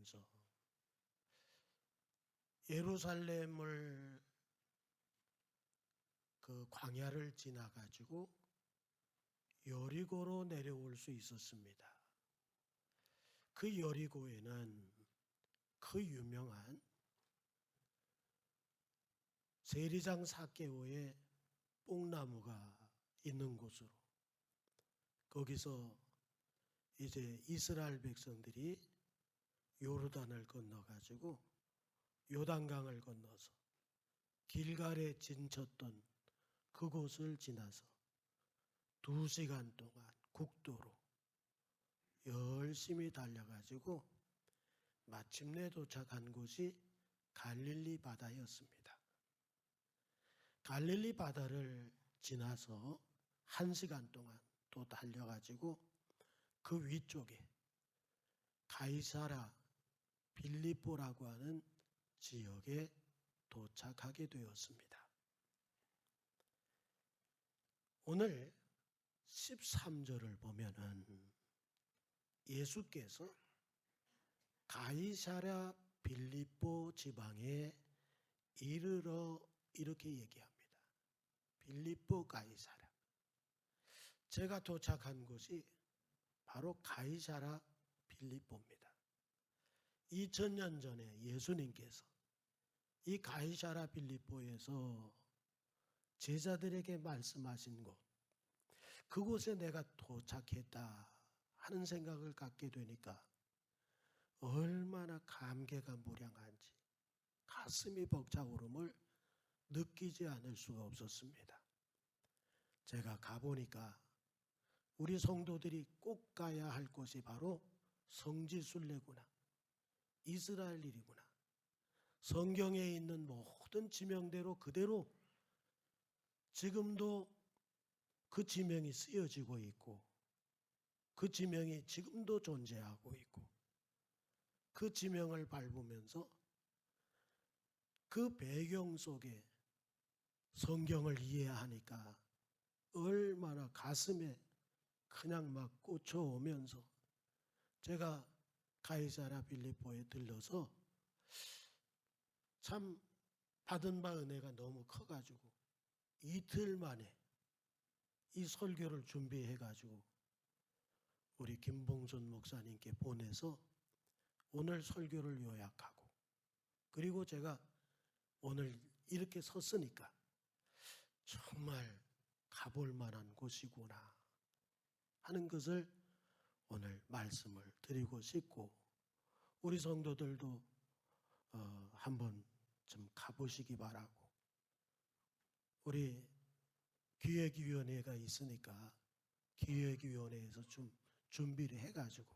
지나면서 예루살렘을 그 광야를 지나가지고 여리고로 내려올 수 있었습니다. 그 여리고에는 그 유명한 세리장 삭개오의 뽕나무가 있는 곳으로, 거기서 이제 이스라엘 백성들이 요르단을 건너가지고 요단강을 건너서 길갈에 진쳤던 그곳을 지나서 2시간 동안 국도로 열심히 달려가지고 마침내 도착한 곳이 갈릴리 바다였습니다. 갈릴리 바다를 지나서 1시간 동안 또 달려가지고 그 위쪽에 가이사라 빌립보라고 하는 지역에 도착하게 되었습니다. 오늘 13절을 보면은 예수께서 가이사랴 빌립보 지방에 이르러 이렇게 얘기합니다. 빌립보 가이사랴. 제가 도착한 곳이 바로 가이사랴 빌립보입니다. 2000년 전에 예수님께서 이 가이사랴 빌립보에서 제자들에게 말씀하신 곳, 그곳에 내가 도착했다 하는 생각을 갖게 되니까 얼마나 감개가 무량한지 가슴이 벅차오름을 느끼지 않을 수가 없었습니다. 제가 가보니까 우리 성도들이 꼭 가야 할 곳이 바로 성지순례구나, 이스라엘 일이구나. 성경에 있는 모든 지명대로 그대로 지금도 그 지명이 쓰여지고 있고, 그 지명이 지금도 존재하고 있고, 그 지명을 밟으면서 그 배경 속에 성경을 이해하니까 얼마나 가슴에 그냥 막 꽂혀오면서 제가 가이사랴 빌립보에 들러서 참 받은 바 은혜가 너무 커가지고 이틀 만에 이 설교를 준비해가지고 우리 김봉선 목사님께 보내서 오늘 설교를 요약하고, 그리고 제가 오늘 이렇게 섰으니까 정말 가볼 만한 곳이구나 하는 것을 오늘 말씀을 드리고 싶고, 우리 성도들도 한번 좀 가보시기 바라고, 우리 기획위원회가 있으니까 기획위원회에서 좀 준비를 해가지고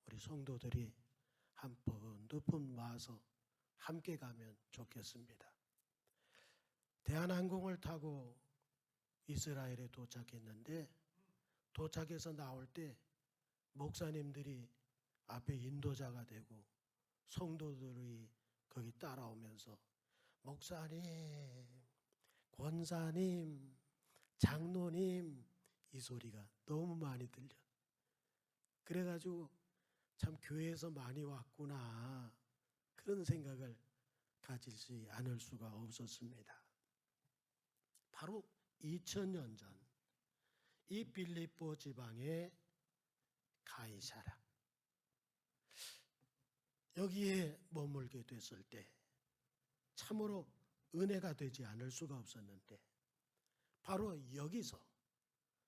우리 성도들이 한 번, 2번 와서 함께 가면 좋겠습니다. 대한항공을 타고 이스라엘에 도착했는데, 도착해서 나올 때 목사님들이 앞에 인도자가 되고 성도들이 거기 따라오면서 목사님, 권사님, 장로님 이 소리가 너무 많이 들려. 그래가지고 참 교회에서 많이 왔구나 그런 생각을 가지지 않을 수가 없었습니다. 바로 2000년 전 이 빌립보 지방의 가이사랴, 여기에 머물게 됐을 때 참으로 은혜가 되지 않을 수가 없었는데, 바로 여기서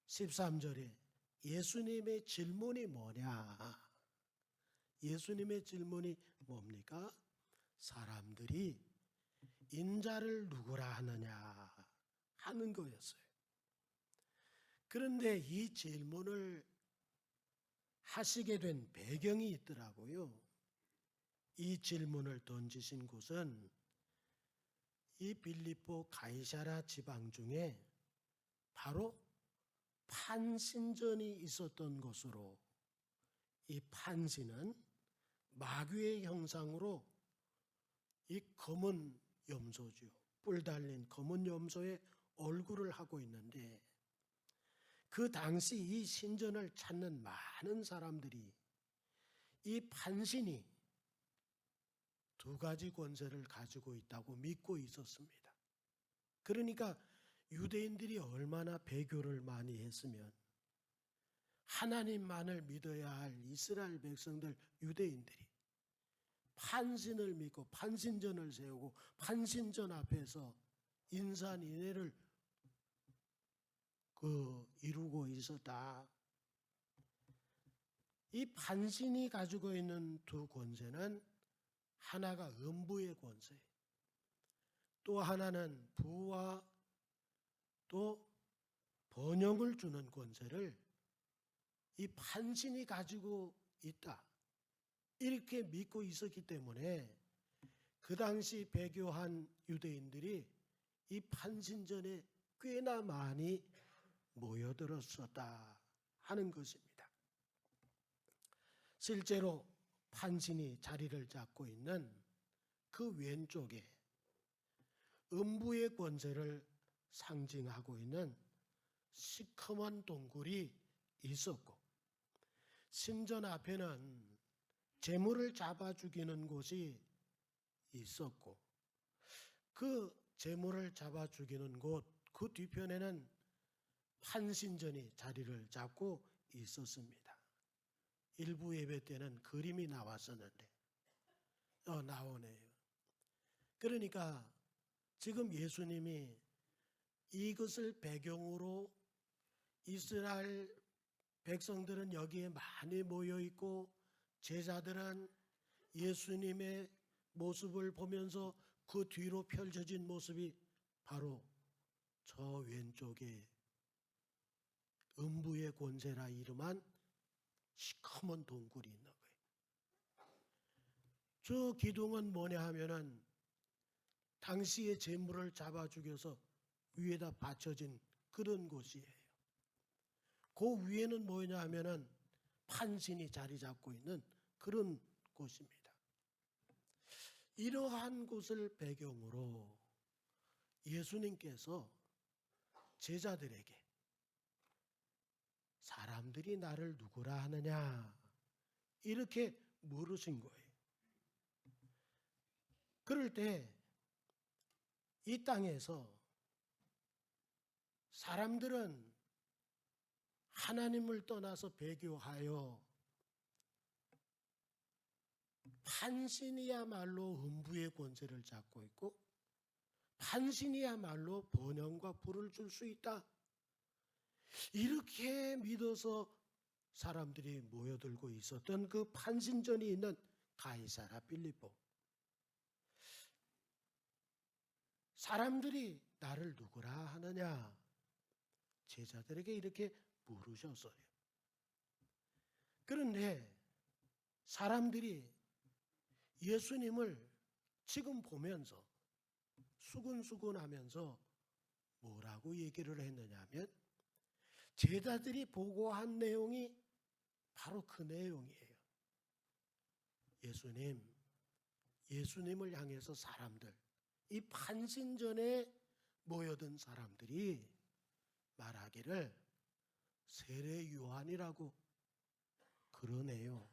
13절에 예수님의 질문이 뭐냐? 예수님의 질문이 뭡니까? 사람들이 인자를 누구라 하느냐 하는 거였어요. 그런데 이 질문을 하시게 된 배경이 있더라고요. 이 질문을 던지신 곳은 이 빌립보 가이사랴 지방 중에 바로 판신전이 있었던 곳으로, 이 판신은 마귀의 형상으로 이 검은 염소죠. 뿔 달린 검은 염소의 얼굴을 하고 있는데, 그 당시 이 신전을 찾는 많은 사람들이 이 판신이 두 가지 권세를 가지고 있다고 믿고 있었습니다. 그러니까 유대인들이 얼마나 배교를 많이 했으면 하나님만을 믿어야 할 이스라엘 백성들 유대인들이 판신을 믿고 판신전을 세우고 판신전 앞에서 인산인해를 이루고 있었다. 이 판신이 가지고 있는 두 권세는 하나가 음부의 권세, 또 하나는 부와 또 번영을 주는 권세를 이 판신이 가지고 있다. 이렇게 믿고 있었기 때문에 그 당시 배교한 유대인들이 이 판신전에 꽤나 많이 모여들었었다 하는 것입니다. 실제로 판신이 자리를 잡고 있는 그 왼쪽에 음부의 권세를 상징하고 있는 시커먼 동굴이 있었고, 신전 앞에는 재물을 잡아 죽이는 곳이 있었고, 그 재물을 잡아 죽이는 곳 그 뒤편에는 판신전이 자리를 잡고 있었습니다. 일부 예배 때는 그림이 나왔었는데 나오네요. 그러니까 지금 예수님이 이것을 배경으로 이스라엘 백성들은 여기에 많이 모여 있고 제자들은 예수님의 모습을 보면서 그 뒤로 펼쳐진 모습이 바로 저 왼쪽에 음부의 권세라 이름한 시커먼 동굴이 있는 거예요. 저 기둥은 뭐냐 하면은 당시의 재물을 잡아 죽여서 위에다 받쳐진 그런 곳이에요. 그 위에는 뭐냐 하면은 판신이 자리 잡고 있는 그런 곳입니다. 이러한 곳을 배경으로 예수님께서 제자들에게 사람들이 나를 누구라 하느냐 이렇게 물으신 거예요. 그럴 때 이 땅에서 사람들은 하나님을 떠나서 배교하여 판신이야말로 음부의 권세를 잡고 있고 판신이야말로 번영과 부를 줄 수 있다. 이렇게 믿어서 사람들이 모여들고 있었던 그 판신전이 있는 가이사랴 빌립보. 사람들이 나를 누구라 하느냐? 제자들에게 이렇게 물으셨어요. 그런데 사람들이 예수님을 지금 보면서 수근수근하면서 뭐라고 얘기를 했느냐 하면 제자들이 보고한 내용이 바로 그 내용이에요. 예수님을 향해서 사람들, 이 판신전에 모여든 사람들이 말하기를 세례 요한이라고 그러네요.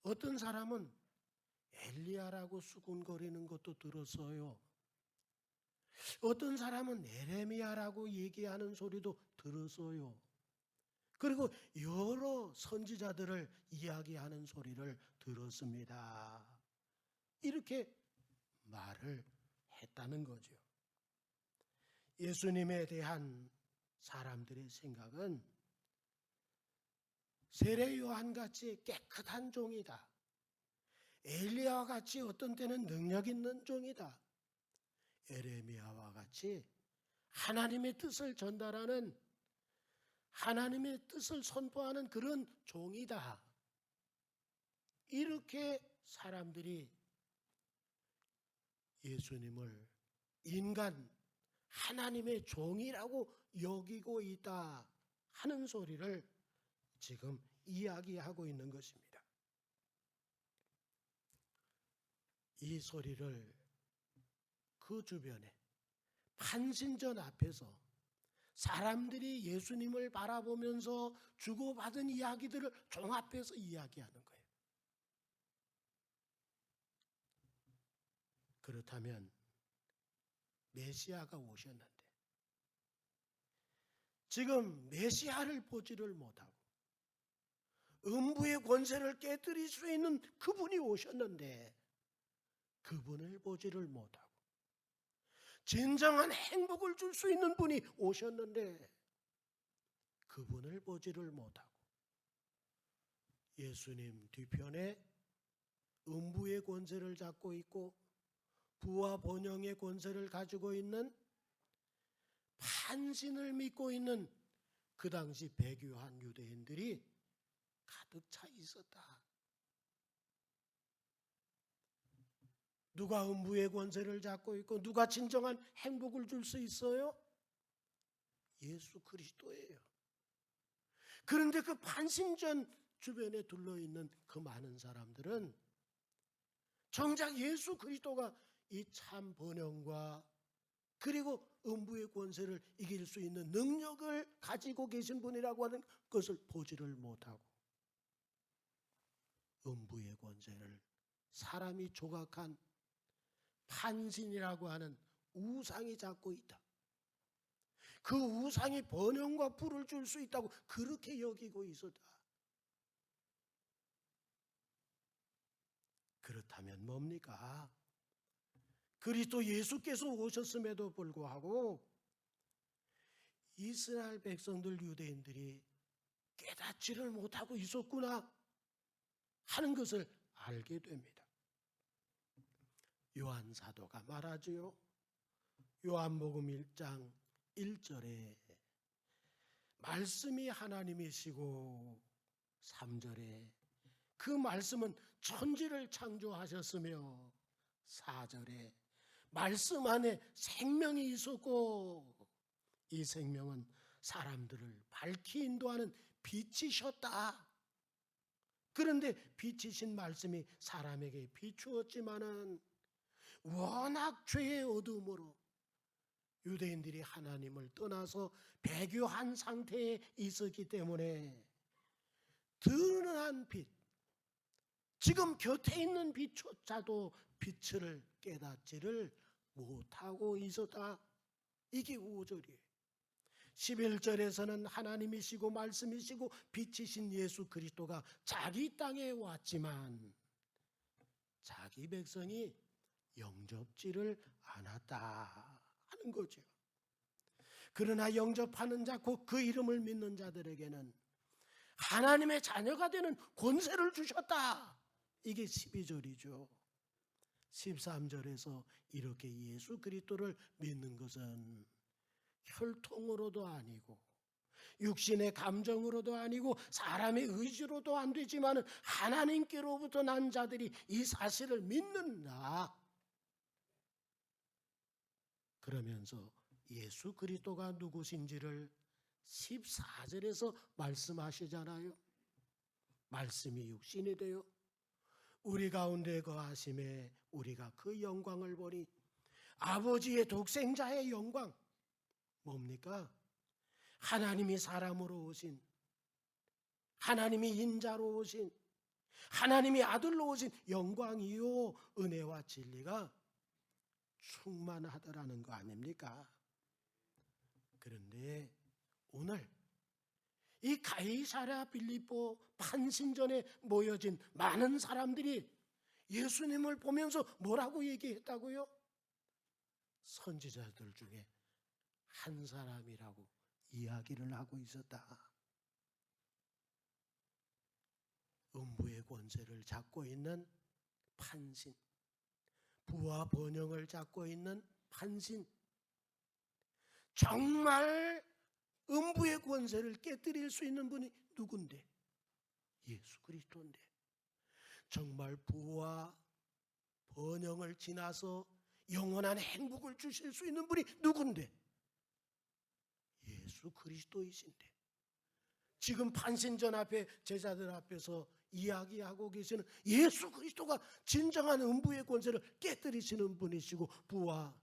어떤 사람은 엘리야라고 수군거리는 것도 들었어요. 어떤 사람은 에레미야라고 얘기하는 소리도 들었어요. 그리고 여러 선지자들을 이야기하는 소리를 들었습니다. 이렇게 말을 했다는 거죠. 예수님에 대한 사람들의 생각은 세례 요한같이 깨끗한 종이다. 엘리야와 같이 어떤 때는 능력 있는 종이다. 에레미야와 같이 하나님의 뜻을 전달하는 하나님의 뜻을 선포하는 그런 종이다. 이렇게 사람들이 예수님을 인간 하나님의 종이라고 여기고 있다 하는 소리를 지금 이야기하고 있는 것입니다. 이 소리를 그 주변에 판신전 앞에서 사람들이 예수님을 바라보면서 주고받은 이야기들을 종합해서 이야기하는 거예요. 그렇다면 메시아가 오셨는데 지금 메시아를 보지를 못하고 음부의 권세를 깨뜨릴 수 있는 그분이 오셨는데 그분을 보지를 못하고 진정한 행복을 줄 수 있는 분이 오셨는데 그분을 보지를 못하고 예수님 뒤편에 음부의 권세를 잡고 있고 부와 번영의 권세를 가지고 있는 판신을 믿고 있는 그 당시 배교한 유대인들이 가득 차 있었다. 누가 음부의 권세를 잡고 있고 누가 진정한 행복을 줄 수 있어요? 예수 그리스도예요. 그런데 그 판신전 주변에 둘러있는 그 많은 사람들은 정작 예수 그리스도가 이 참 번영과 그리고 음부의 권세를 이길 수 있는 능력을 가지고 계신 분이라고 하는 것을 보지를 못하고 음부의 권세를 사람이 조각한 판신이라고 하는 우상이 잡고 있다. 그 우상이 번영과 부를 줄 수 있다고 그렇게 여기고 있었다. 그렇다면 뭡니까? 그리스도 예수께서 오셨음에도 불구하고 이스라엘 백성들 유대인들이 깨닫지를 못하고 있었구나 하는 것을 알게 됩니다. 요한 사도가 말하지요. 요한복음 1장 1절에 말씀이 하나님이시고 3절에 그 말씀은 천지를 창조하셨으며 4절에 말씀 안에 생명이 있었고 이 생명은 사람들을 밝히 인도하는 빛이셨다. 그런데 빛이신 말씀이 사람에게 비추었지만은 워낙 죄의 어두움으로 유대인들이 하나님을 떠나서 배교한 상태에 있었기 때문에 드러난 빛, 지금 곁에 있는 빛조차도 빛을 깨닫지를 못하고 있었다. 이게 5절이에요. 11절에서는 하나님이시고 말씀이시고 빛이신 예수 그리스도가 자기 땅에 왔지만 자기 백성이 영접지를 않았다 하는 거죠. 그러나 영접하는 자, 곧 그 이름을 믿는 자들에게는 하나님의 자녀가 되는 권세를 주셨다. 이게 12절이죠. 13절에서 이렇게 예수 그리스도를 믿는 것은 혈통으로도 아니고 육신의 감정으로도 아니고 사람의 의지로도 안 되지만 하나님께로부터 난 자들이 이 사실을 믿는다. 그러면서 예수 그리스도가 누구신지를 14절에서 말씀하시잖아요. 말씀이 육신이 되어 우리 가운데 거하심에 우리가 그 영광을 보니 아버지의 독생자의 영광. 뭡니까? 하나님이 사람으로 오신, 하나님이 인자로 오신, 하나님이 아들로 오신 영광이요 은혜와 진리가 충만하더라는 거 아닙니까? 그런데 오늘 이 가이사랴 빌립보 판신전에 모여진 많은 사람들이 예수님을 보면서 뭐라고 얘기했다고요? 선지자들 중에 한 사람이라고 이야기를 하고 있었다. 음부의 권세를 잡고 있는 판신, 부와 번영을 잡고 있는 판신, 정말 음부의 권세를 깨뜨릴 수 있는 분이 누군데? 예수 그리스도인데. 정말 부와 번영을 지나서 영원한 행복을 주실 수 있는 분이 누군데? 예수 그리스도이신데. 지금 판신전 앞에 제자들 앞에서 이야기하고 계시는 예수 그리스도가 진정한 음부의 권세를 깨뜨리시는 분이시고 부와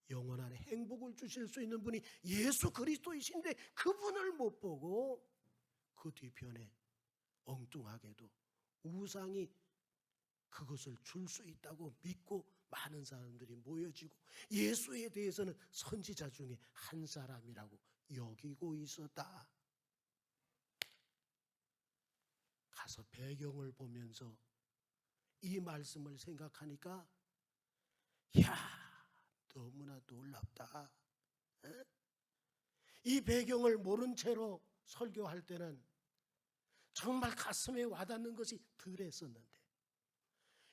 영원한 행복을 주실 수 있는 분이 예수 그리스도이신데 그분을 못 보고 그 뒤편에 엉뚱하게도 우상이 그것을 줄 수 있다고 믿고 많은 사람들이 모여지고 예수에 대해서는 선지자 중에 한 사람이라고 여기고 있었다. 가서 배경을 보면서 이 말씀을 생각하니까 너무나 놀랍다. 이 배경을 모른 채로 설교할 때는 정말 가슴에 와닿는 것이 덜했었는데,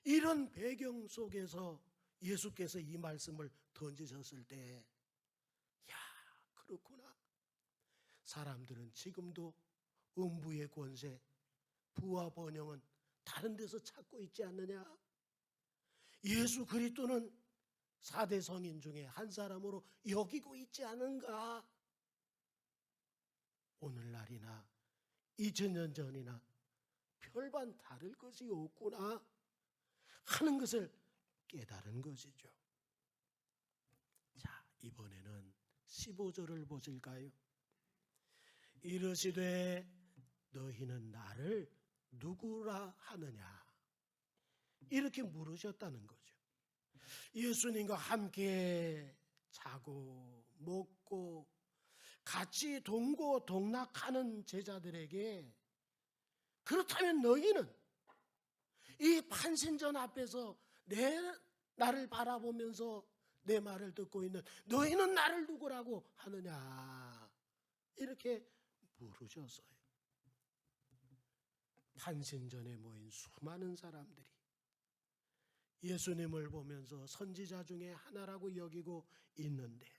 이런 배경 속에서 예수께서 이 말씀을 던지셨을 때, 그렇구나. 사람들은 지금도 음부의 권세, 부와 번영은 다른 데서 찾고 있지 않느냐? 예수 그리스도는 4대 성인 중에 한 사람으로 여기고 있지 않은가? 오늘날이나 2000년 전이나 별반 다를 것이 없구나 하는 것을 깨달은 것이죠. 자, 이번에는 15절을 보실까요? 이르시되 너희는 나를 누구라 하느냐? 이렇게 물으셨다는 거죠. 예수님과 함께 자고 먹고 같이 동고동락하는 제자들에게, 그렇다면 너희는 이 판신전 앞에서 나를 바라보면서 내 말을 듣고 있는 너희는 나를 누구라고 하느냐? 이렇게 물으셨어요. 판신전에 모인 수많은 사람들이 예수님을 보면서 선지자 중에 하나라고 여기고 있는데,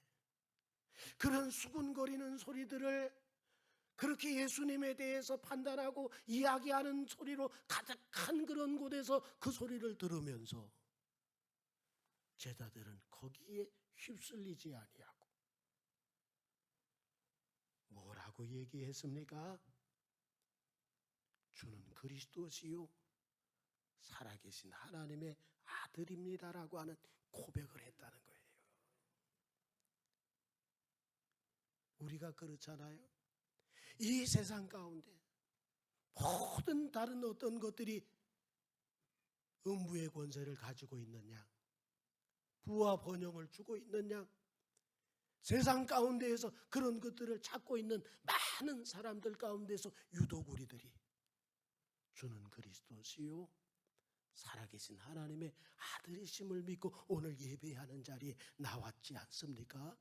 그런 수군거리는 소리들을, 그렇게 예수님에 대해서 판단하고 이야기하는 소리로 가득한 그런 곳에서 그 소리를 들으면서 제자들은 거기에 휩쓸리지 아니하고 뭐라고 얘기했습니까? 주는 그리스도시요 살아계신 하나님의 아들입니다라고 하는 고백을 했다는 거예요. 우리가 그렇잖아요. 이 세상 가운데 모든 다른 어떤 것들이 음부의 권세를 가지고 있는 양, 부와 번영을 주고 있는 양, 세상 가운데에서 그런 것들을 찾고 있는 많은 사람들 가운데서 유독 우리들이 주는 그리스도시요 살아계신 하나님의 아들이심을 믿고 오늘 예배하는 자리에 나왔지 않습니까?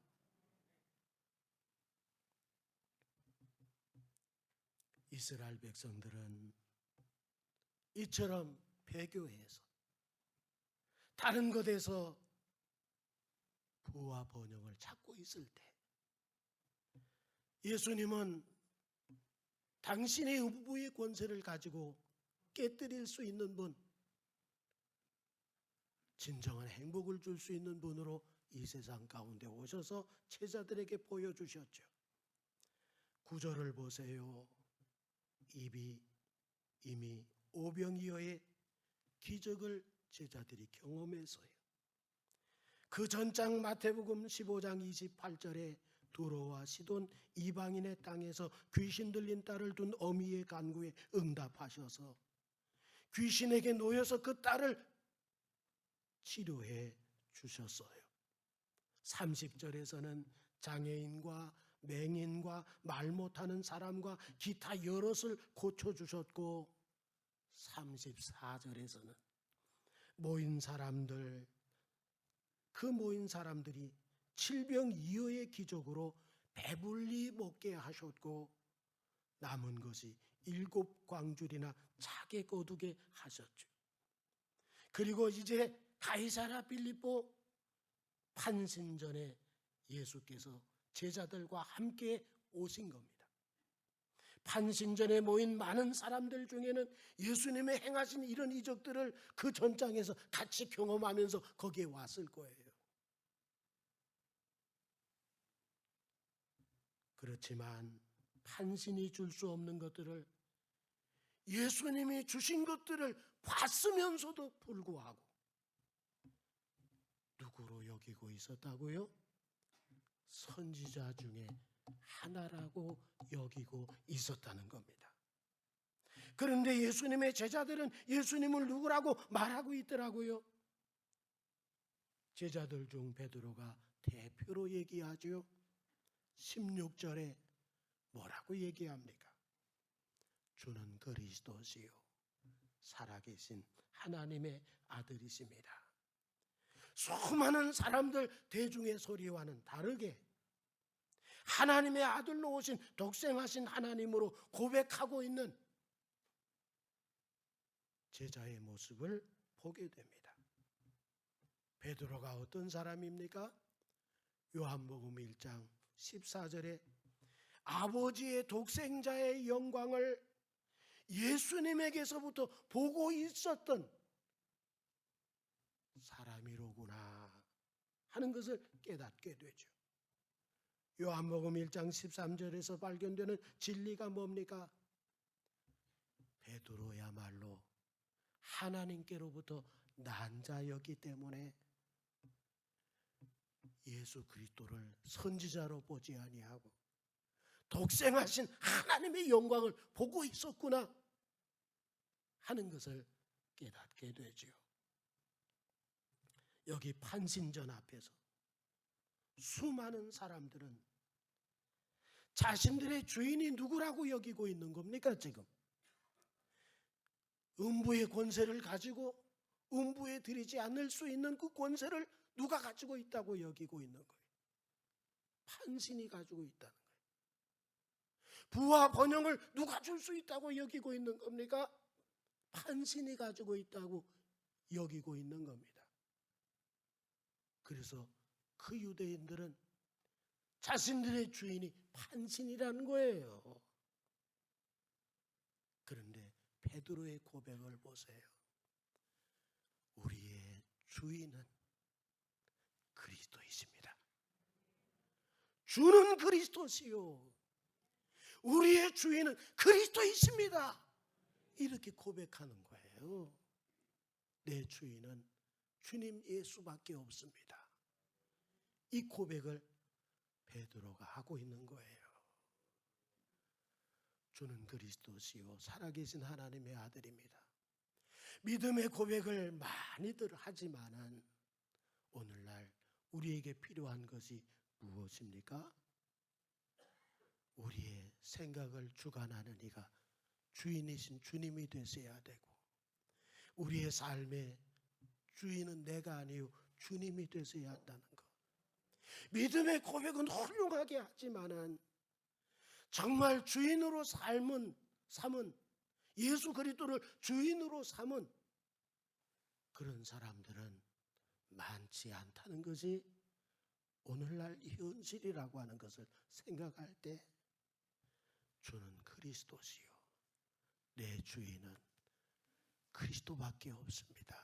이스라엘 백성들은 이처럼 배교해서 다른 것에서 부와 번영을 찾고 있을 때, 예수님은 당신의 음부의 권세를 가지고 깨뜨릴 수 있는 분, 진정한 행복을 줄 수 있는 분으로 이 세상 가운데 오셔서 제자들에게 보여주셨죠. 9절을 보세요. 입이 이미 오병이어의 기적을 제자들이 경험해서요. 그 전장 마태복음 15장 28절에 두로와 시돈 이방인의 땅에서 귀신 들린 딸을 둔 어미의 간구에 응답하셔서 귀신에게 놓여서 그 딸을 치료해 주셨어요. 30절에서는 장애인과 맹인과 말 못하는 사람과 기타 여럿을 고쳐주셨고, 34절에서는 모인 사람들이 7병2호의 기적으로 배불리 먹게 하셨고, 남은 것이 7광줄이나 차게 거두게 하셨죠. 그리고 이제 가이사랴 빌립보 판신전에 예수께서 제자들과 함께 오신 겁니다. 판신전에 모인 많은 사람들 중에는 예수님의 행하신 이런 이적들을 그 전장에서 같이 경험하면서 거기에 왔을 거예요. 그렇지만 판신이 줄 수 없는 것들을, 예수님이 주신 것들을 봤으면서도 불구하고 누구로 여기고 있었다고요? 선지자 중에 하나라고 여기고 있었다는 겁니다. 그런데 예수님의 제자들은 예수님을 누구라고 말하고 있더라고요. 제자들 중 베드로가 대표로 얘기하죠. 16절에 뭐라고 얘기합니까? 주는 그리스도시요 살아계신 하나님의 아들이십니다. 수많은 사람들 대중의 소리와는 다르게 하나님의 아들로 오신 독생하신 하나님으로 고백하고 있는 제자의 모습을 보게 됩니다. 베드로가 어떤 사람입니까? 요한복음 1장 14절에 아버지의 독생자의 영광을 예수님에게서부터 보고 있었던 사람이로구나 하는 것을 깨닫게 되죠. 요한복음 1장 13절에서 발견되는 진리가 뭡니까? 베드로야말로 하나님께로부터 난 자였기 때문에 예수 그리스도를 선지자로 보지 아니하고 독생하신 하나님의 영광을 보고 있었구나 하는 것을 깨닫게 되죠. 여기 판신전 앞에서 수많은 사람들은 자신들의 주인이 누구라고 여기고 있는 겁니까? 지금 음부의 권세를 가지고 음부에 들이지 않을 수 있는 그 권세를 누가 가지고 있다고 여기고 있는 거예요? 판신이 가지고 있다는 거예요. 부와 번영을 누가 줄 수 있다고 여기고 있는 겁니까? 판신이 가지고 있다고 여기고 있는 겁니다. 그래서 그 유대인들은 자신들의 주인이 판신이라는 거예요. 그런데 베드로의 고백을 보세요. 우리의 주인은 그리스도이십니다. 주는 그리스도시요 우리의 주인은 그리스도이십니다. 이렇게 고백하는 거예요. 내 주인은 주님 예수밖에 없습니다. 이 고백을 베드로가 하고 있는 거예요. 주는 그리스도시요 살아계신 하나님의 아들입니다. 믿음의 고백을 많이들 하지만은 오늘날 우리에게 필요한 것이 무엇입니까? 우리의 생각을 주관하는 이가 주인이신 주님이 되셔야 되고 우리의 삶의 주인은 내가 아니요 주님이 되셔야 한다는 것. 믿음의 고백은 훌륭하게 하지만은 정말 주인으로 삼은 예수 그리스도를 주인으로 삼은 그런 사람들은 많지 않다는 것이 오늘날 현실이라고 하는 것을 생각할 때 주는 그리스도시요 내 주인은 그리스도밖에 없습니다.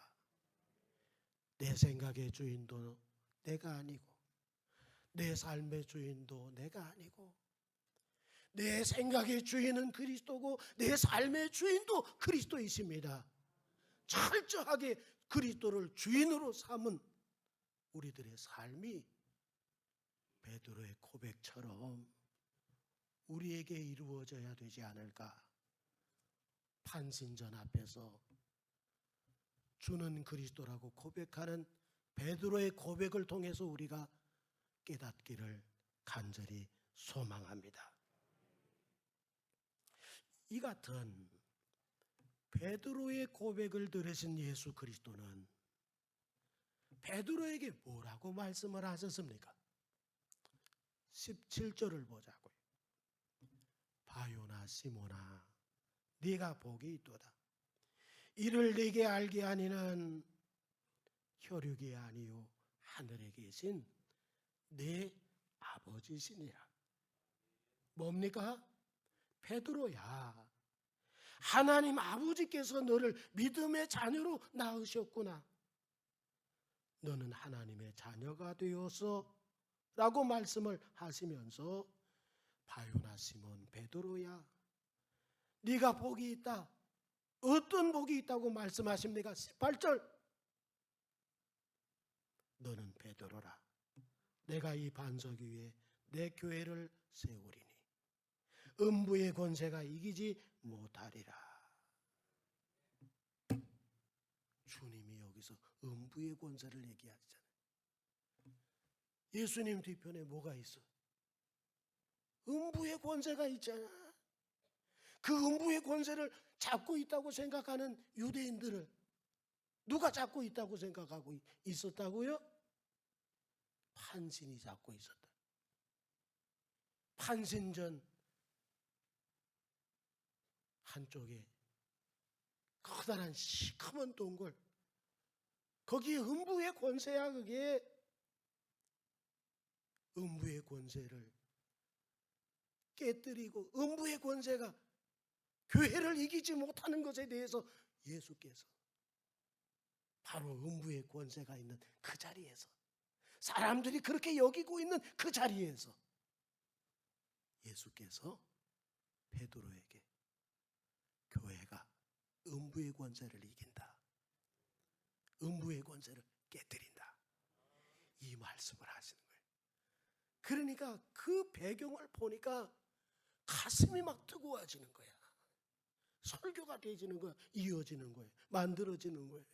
내 생각의 주인도 내가 아니고 내 삶의 주인도 내가 아니고 내 생각의 주인은 그리스도고 내 삶의 주인도 그리스도이십니다. 철저하게 그리스도를 주인으로 삼은 우리들의 삶이 베드로의 고백처럼 우리에게 이루어져야 되지 않을까. 판신전 앞에서 주는 그리스도라고 고백하는 베드로의 고백을 통해서 우리가 깨닫기를 간절히 소망합니다. 이 같은 베드로의 고백을 들으신 예수 그리스도는 베드로에게 뭐라고 말씀을 하셨습니까? 17절을 보자고요. 바요나 시몬아 네가 복이 있도다. 이를 네게 알게 하니는 혈육이 아니요 하늘에 계신 내 아버지시니라. 뭡니까? 베드로야, 하나님 아버지께서 너를 믿음의 자녀로 낳으셨구나. 너는 하나님의 자녀가 되어서 라고 말씀을 하시면서 바요나 시몬 베드로야 네가 복이 있다. 어떤 복이 있다고 말씀하십니까? 18절 너는 베드로라. 내가 이 반석 위에 내 교회를 세우리니 음부의 권세가 이기지 못하리라. 주님이 여기서 음부의 권세를 얘기하잖아요. 예수님 뒤편에 뭐가 있어? 음부의 권세가 있잖아. 그 음부의 권세를 잡고 있다고 생각하는 유대인들을 누가 잡고 있다고 생각하고 있었다고요? 판신이 잡고 있었다. 판신전 한쪽에 커다란 시커먼 동굴, 거기에 음부의 권세야. 그게 음부의 권세를 깨뜨리고 음부의 권세가 교회를 이기지 못하는 것에 대해서 예수께서 바로 음부의 권세가 있는 그 자리에서, 사람들이 그렇게 여기고 있는 그 자리에서 예수께서 베드로에게 교회가 음부의 권세를 이긴다, 음부의 권세를 깨뜨린다, 이 말씀을 하시는 거예요. 그러니까 그 배경을 보니까 가슴이 막 뜨거워지는 거야. 설교가 되어지는 거야. 이어지는 거예요. 만들어지는 거예요.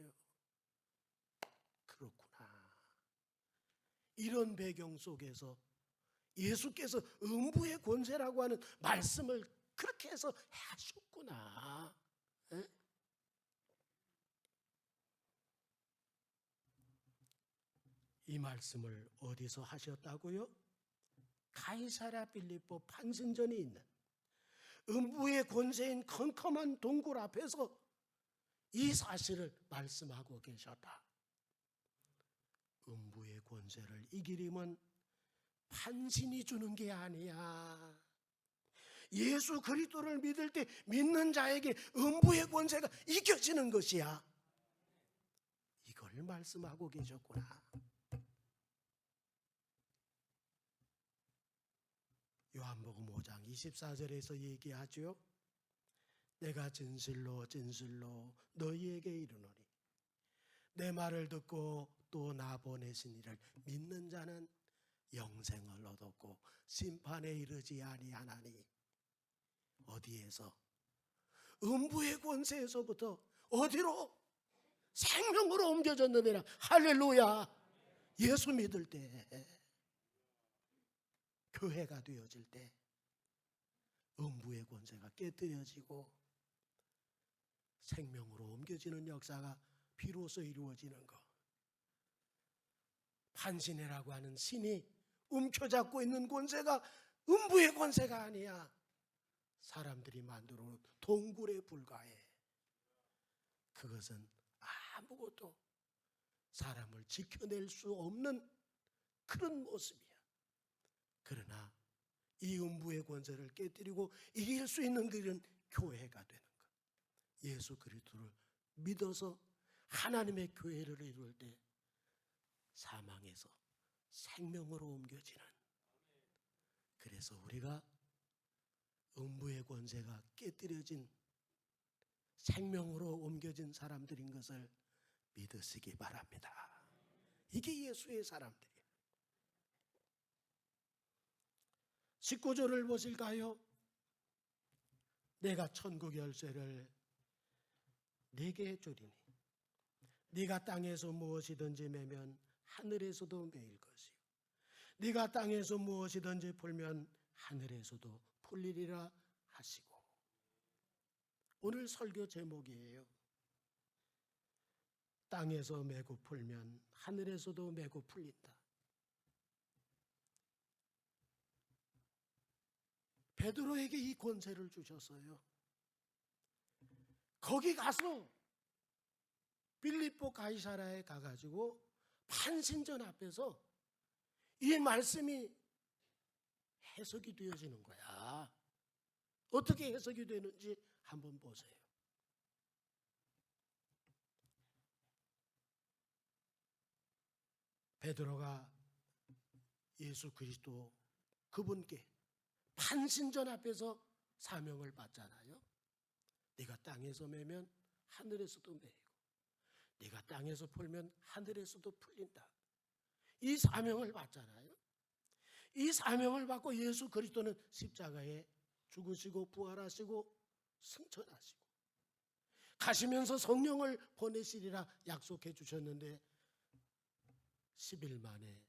그렇구나. 이런 배경 속에서 예수께서 음부의 권세라고 하는 말씀을 그렇게 해서 하셨구나. 에? 이 말씀을 어디서 하셨다고요? 가이사랴 빌립보 판신전이 있는 음부의 권세인 컴컴한 동굴 앞에서 이 사실을 말씀하고 계셨다. 음부의 권세를 이기려면 판신이 주는 게 아니야. 예수 그리스도를 믿을 때 믿는 자에게 음부의 권세가 이겨지는 것이야. 이걸 말씀하고 계셨구나. 요한복음 5장 24절에서 얘기하죠. 내가 진실로 진실로 너희에게 이르노니 내 말을 듣고 또 나 보내신 이를 믿는 자는 영생을 얻었고 심판에 이르지 아니하나니. 어디에서? 음부의 권세에서부터 어디로? 생명으로 옮겨졌느니라. 할렐루야. 예수 믿을 때, 교회가 되어질 때 음부의 권세가 깨뜨려지고 생명으로 옮겨지는 역사가 비로소 이루어지는 것. 판신이라고 하는 신이 움켜잡고 있는 권세가 음부의 권세가 아니야. 사람들이 만들어 놓은 동굴에 불과해. 그것은 아무것도 사람을 지켜낼 수 없는 그런 모습이야. 그러나 이 음부의 권세를 깨뜨리고 이길 수 있는 길은 교회가 되는 것. 예수 그리스도를 믿어서 하나님의 교회를 이룰 때 사망에서 생명으로 옮겨지는, 그래서 우리가 음부의 권세가 깨뜨려진 생명으로 옮겨진 사람들인 것을 믿으시기 바랍니다. 이게 예수의 사람들이에요. 19절을 보실까요? 내가 천국 열쇠를 네게 주리니 네가 땅에서 무엇이든지 매면 하늘에서도 매일 것이요 네가 땅에서 무엇이든지 풀면 하늘에서도 풀리리라 하시고. 오늘 설교 제목이에요. 땅에서 매고 풀면 하늘에서도 매고 풀린다. 베드로에게 이 권세를 주셨어요. 거기 가서 빌립보 가이사랴에 가가지고 판신전 앞에서 이 말씀이 해석이 되어지는 거야. 어떻게 해석이 되는지 한번 보세요. 베드로가 예수 그리스도 그분께 판신전 앞에서 사명을 받잖아요. 네가 땅에서 매면 하늘에서도 매고 네가 땅에서 풀면 하늘에서도 풀린다. 이 사명을 받잖아요. 이 사명을 받고 예수 그리스도는 십자가에 죽으시고 부활하시고 승천하시고 가시면서 성령을 보내시리라 약속해 주셨는데 10일 만에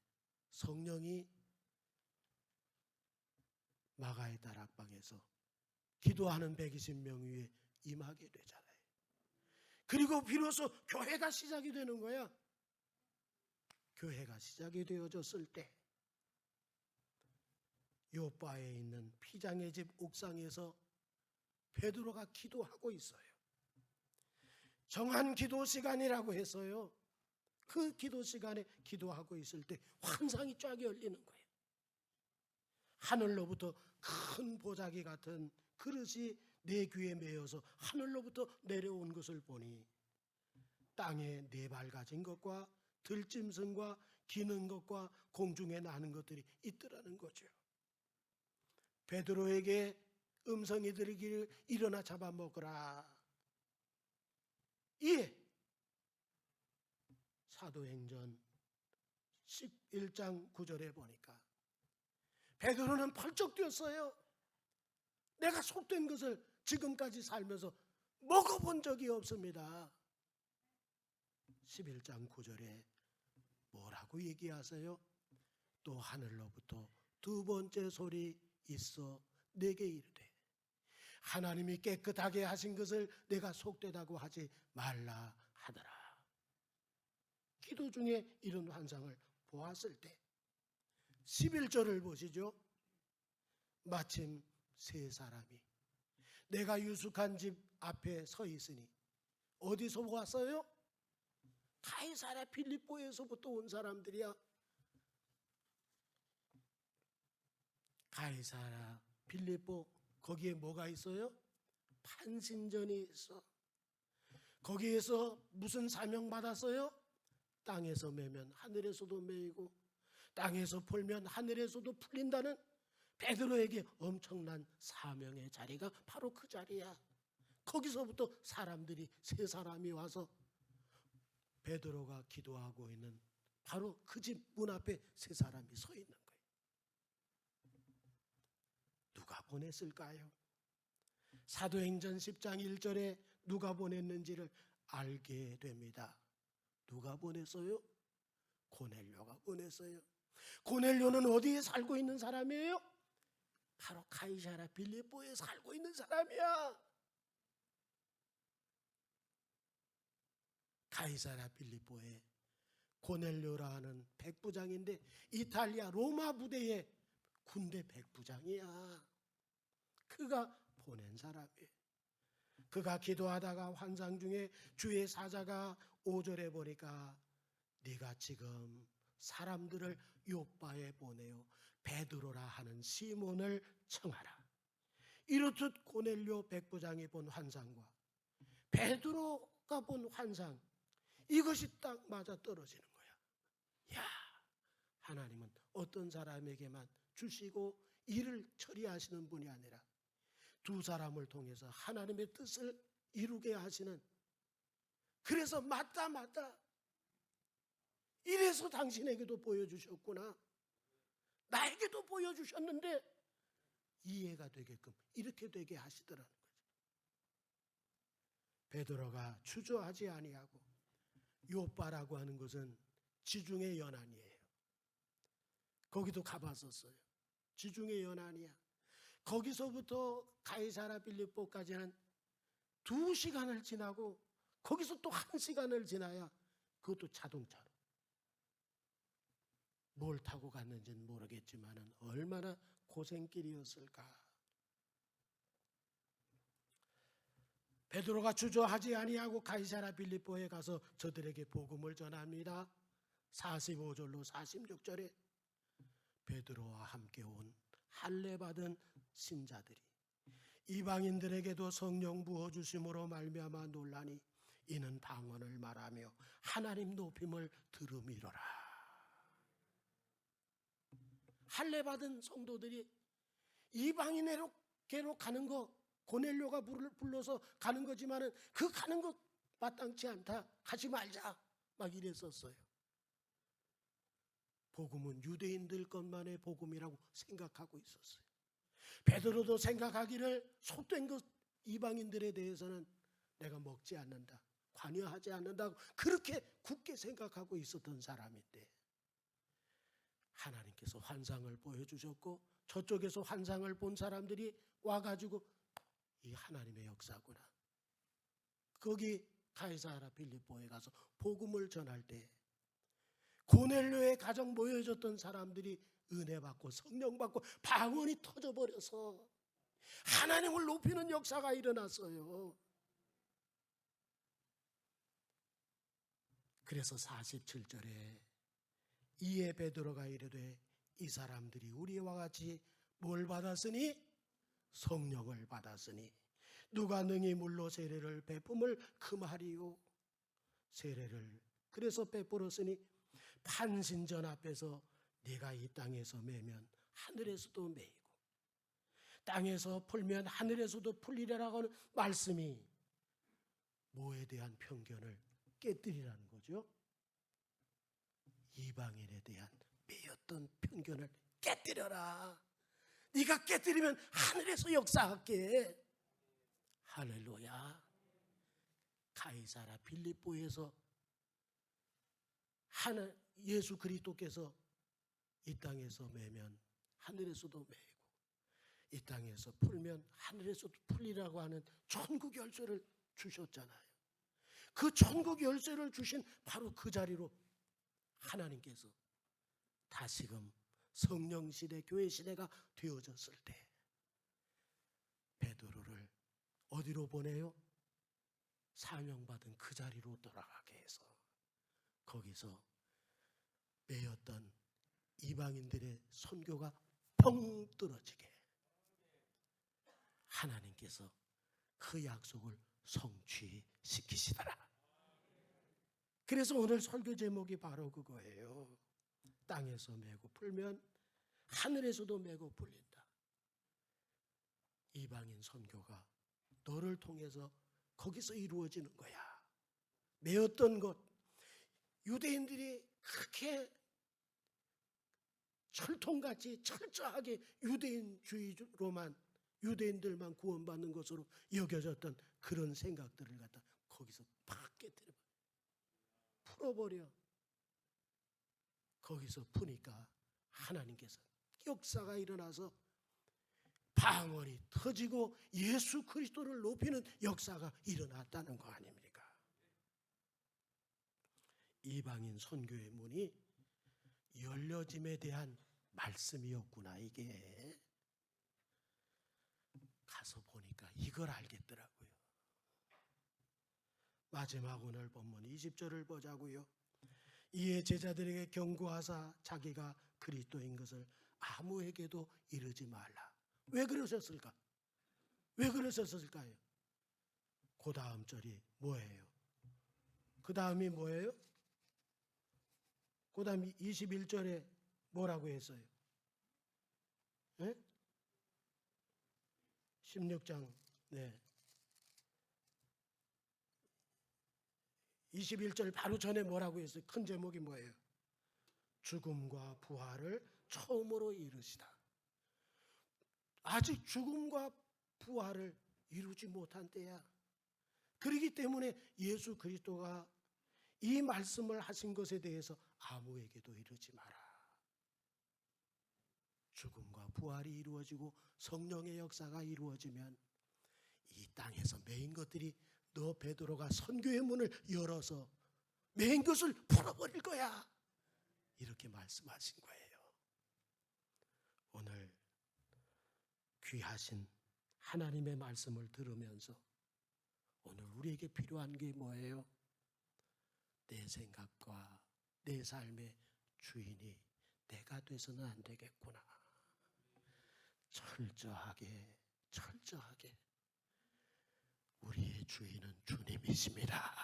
성령이 마가의 다락방에서 기도하는 120명 위에 임하게 되잖아요. 그리고 비로소 교회가 시작이 되는 거야. 교회가 시작이 되어졌을 때 요바에 있는 피장의 집 옥상에서 베드로가 기도하고 있어요. 정한 기도 시간이라고 해서요. 그 기도 시간에 기도하고 있을 때 환상이 쫙 열리는 거예요. 하늘로부터 큰 보자기 같은 그릇이 내 귀에 매여서 하늘로부터 내려온 것을 보니 땅에 네 발 가진 것과 들짐승과 기는 것과 공중에 나는 것들이 있더라는 거죠. 베드로에게 음성이 들리기를 일어나 잡아먹으라. 이에 사도행전 11장 9절에 보니까 베드로는 펄쩍 뛰었어요. 내가 속된 것을 지금까지 살면서 먹어본 적이 없습니다. 11장 9절에 뭐라고 얘기하세요? 또 하늘로부터 두 번째 소리 있어 내게 이르되 하나님이 깨끗하게 하신 것을 내가 속되다고 하지 말라 하더라. 기도 중에 이런 환상을 보았을 때 11절을 보시죠. 마침 세 사람이 내가 유숙한 집 앞에 서 있으니 어디서 왔어요? 가이사랴 빌립보에서부터 온 사람들이야. 가이사랴 빌립보 거기에 뭐가 있어요? 판신전이 있어. 거기에서 무슨 사명 받았어요? 땅에서 매면 하늘에서도 매이고 땅에서 풀면 하늘에서도 풀린다는 베드로에게 엄청난 사명의 자리가 바로 그 자리야. 거기서부터 사람들이 세 사람이 와서 베드로가 기도하고 있는 바로 그 집 문 앞에 세 사람이 서 있는 거예요. 누가 보냈을까요? 사도행전 10장 1절에 누가 보냈는지를 알게 됩니다. 누가 보냈어요? 고넬료가 보냈어요. 고넬료는 어디에 살고 있는 사람이에요? 바로 가이사랴 빌립보에 살고 있는 사람이야. 가이사랴 빌립보에 고넬료라는 백부장인데 이탈리아 로마 부대의 군대 백부장이야. 그가 보낸 사람이에요. 그가 기도하다가 환상 중에 주의 사자가 5절에 보니까 네가 지금 사람들을 요바에 보내어 베드로라 하는 시몬을 청하라. 이렇듯 고넬료 백부장이 본 환상과 베드로가 본 환상, 이것이 딱 맞아 떨어지는 거야. 야, 하나님은 어떤 사람에게만 주시고 일을 처리하시는 분이 아니라 두 사람을 통해서 하나님의 뜻을 이루게 하시는, 그래서 맞다 이래서 당신에게도 보여주셨구나, 나에게도 보여주셨는데 이해가 되게끔 이렇게 되게 하시더라는 거죠. 베드로가 주저하지 아니하고, 요바라고 하는 것은 지중해 연안이에요. 거기도 가봤었어요. 지중해 연안이야. 거기서부터 가이사랴 빌립보까지는 2시간을 지나고 거기서 또 1시간을 지나야, 그것도 자동차로. 뭘 타고 갔는지는 모르겠지만 얼마나 고생길이었을까. 베드로가 주저하지 아니하고 가이사랴 빌립보에 가서 저들에게 복음을 전합니다. 45절로 46절에 베드로와 함께 온 할례 받은 신자들이 이방인들에게도 성령 부어 주심으로 말미암아 놀라니 이는 방언을 말하며 하나님 높임을 들음이로라. 할례 받은 성도들이 이방인에게로 가는 거, 고넬료가 불러서 가는 거지만은 그 가는 거 마땅치 않다, 가지 말자, 막 이랬었어요. 복음은 유대인들 것만의 복음이라고 생각하고 있었어요. 베드로도 생각하기를 속된 것 이방인들에 대해서는 내가 먹지 않는다, 관여하지 않는다고 그렇게 굳게 생각하고 있었던 사람인데, 하나님께서 환상을 보여주셨고 저쪽에서 환상을 본 사람들이 와가지고 이 하나님의 역사구나. 거기 가이사라 빌립보에 가서 복음을 전할 때 고넬료의 가정 모여졌던 사람들이 은혜 받고 성령 받고 방언이 터져버려서 하나님을 높이는 역사가 일어났어요. 그래서 47절에 이에 베드로가 이르되 이 사람들이 우리와 같이 뭘 받았으니? 성령을 받았으니 누가 능히 물로 세례를 베품을 금하리요. 세례를 그래서 베풀었으니 판신전 앞에서 네가 이 땅에서 매면 하늘에서도 매이고 땅에서 풀면 하늘에서도 풀리리라고 하는 말씀이 뭐에 대한 편견을 깨뜨리라는 거죠. 이방인에 대한 매였던 편견을 깨뜨려라. 네가 깨뜨리면 하늘에서 역사할게. 할렐루야. 가이사라 빌립보에서 예수 그리스도께서 이 땅에서 매면 하늘에서도 매이고 이 땅에서 풀면 하늘에서도 풀리라고 하는 천국 열쇠를 주셨잖아요. 그 천국 열쇠를 주신 바로 그 자리로 하나님께서 다시금 성령 시대, 교회 시대가 되어졌을 때 베드로를 어디로 보내요? 사명받은 그 자리로 돌아가게 해서 거기서 매였던 이방인들의 선교가 펑 떨어지게 하나님께서 그 약속을 성취시키시더라. 그래서 오늘 설교 제목이 바로 그거예요. 땅에서 매고 풀면 하늘에서도 매고 풀린다. 이방인 선교가 너를 통해서 거기서 이루어지는 거야. 매었던 것, 유대인들이 그렇게 철통같이 철저하게 유대인주의로만 유대인들만 구원받는 것으로 여겨졌던 그런 생각들을 갖다 거기서 팍 깨뜨려 풀어버려. 거기서 푸니까 하나님께서 역사가 일어나서 방언이 터지고 예수 그리스도를 높이는 역사가 일어났다는 거 아닙니까? 이방인 선교의 문이 열려짐에 대한 말씀이었구나. 이게 가서 보니까 이걸 알겠더라고요. 마지막 오늘 본문 20절을 보자고요. 이에 제자들에게 경고하사 자기가 그리스도인 것을 아무에게도 이르지 말라. 왜 그러셨을까? 왜 그러셨을까요? 그 다음 절이 뭐예요? 그 다음이 뭐예요? 그 다음 21절에 뭐라고 했어요? 네? 16장 21절 바로 전에 뭐라고 했어요? 큰 제목이 뭐예요? 죽음과 부활을 처음으로 이루시다. 아직 죽음과 부활을 이루지 못한 때야. 그렇기 때문에 예수 그리스도가 이 말씀을 하신 것에 대해서 아무에게도 이르지 마라. 죽음과 부활이 이루어지고 성령의 역사가 이루어지면 이 땅에서 매인 것들이 너 베드로가 선교의 문을 열어서 매인 것을 풀어버릴 거야. 이렇게 말씀하신 거예요. 오늘 귀하신 하나님의 말씀을 들으면서 오늘 우리에게 필요한 게 뭐예요? 내 생각과 내 삶의 주인이 내가 돼서는 안 되겠구나. 철저하게 우리의 주인은 주님이십니다.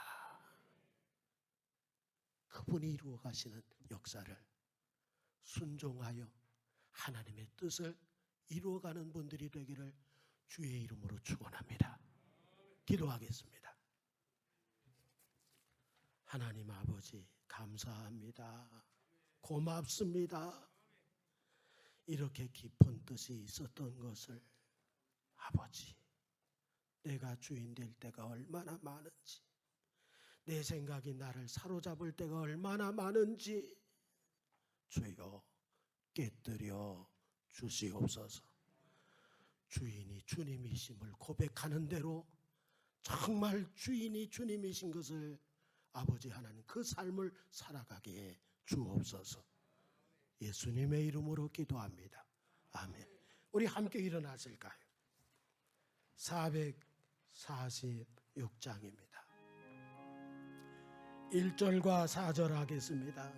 그분이 이루어 가시는 역사를 순종하여 하나님의 뜻을 이루어가는 분들이 되기를 주의 이름으로 축원합니다. 기도하겠습니다. 하나님 아버지 감사합니다. 고맙습니다. 이렇게 깊은 뜻이 있었던 것을 아버지 내가 주인 될 때가 얼마나 많은지 내 생각이 나를 사로잡을 때가 얼마나 많은지 주여 깨뜨려 주시옵소서. 주인이 주님이심을 고백하는 대로 정말 주인이 주님이신 것을 아버지 하나님 그 삶을 살아가게 주옵소서. 예수님의 이름으로 기도합니다. 아멘. 우리 함께 일어나실까요? 446장입니다. 1절과 4절 하겠습니다.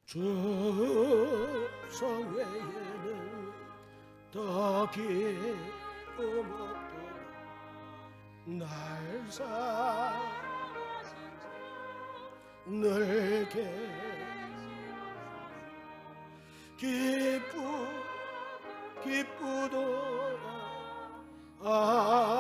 주 성회에는 더 기쁨 없도록 날 사랑하신 늘게 기쁘도다.